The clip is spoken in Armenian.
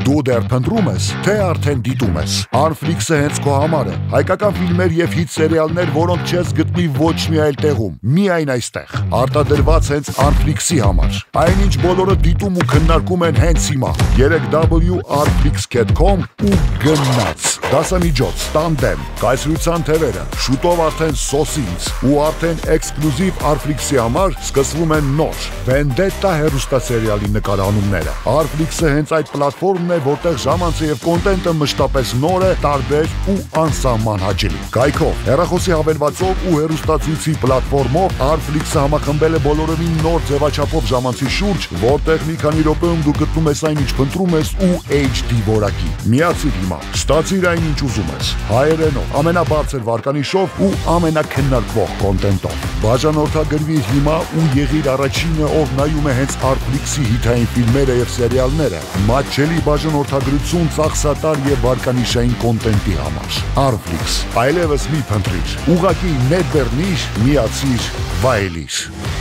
Դու դեռ փնտրում ես, թե արդեն դիտում ես։ Arflix-ը հենց քո համար է։ Հայկական ֆիլմեր եւ հիթ սերիալներ, որոնք չես գտնի ոչ մի այլ տեղում, միայն այստեղ։ Արտադրված հենց Arflix-ի համար։ Այնինչ բոլորը դիտում ու քննարկում են հենց հիմա։ 3w.arflix.com ու գնաց։ Դասամիջոց, տանդեմ, կայսրության թևերը, շուտով արդեն սոսինց ու արդեն էքսկլյուզիվ Arflix-ի համար սկսվում են նոր Vendetta հեռուստասերիալի նկարահանումները։ Arflix-ը հենց այդ պլատֆորմն է, որտեղ ժամանցը եւ կոնտենտը մշտապես նոր է, տարբեր ու անսահման հաճելի։ Կայքով, հեռախոսի հավելվածով ու հեռուստացույցի պլատֆորմով Arflix-ը համախմբել է բոլորովին նոր ձևաչափով ժամանցի շուրջ, որտեղ մի քանի րոպեում դու գտնում ես այն, ինչ փնտրում ես ու HD որակի։ Միացիր հիմա, ստացիր այն, ինչ ուզում ես։ Հայերենով, ամենաբարձր վարկանիշով ու ամենակննարկվող կոնտենտով։ Բաժանորդագրվիր հիմա ու եղիր առաջինը, ով նայում է հենց Arflix-ի հիթային ֆիլմերը եւ սերիալները, մատչելի բաժանորդագրություն ծախսատար եւ վարկանիշային կոնտենտի համար։ Arflix, այլևս մի փնտրիր, ուղղակի ներբեռնիր, միացիր, վայելիր։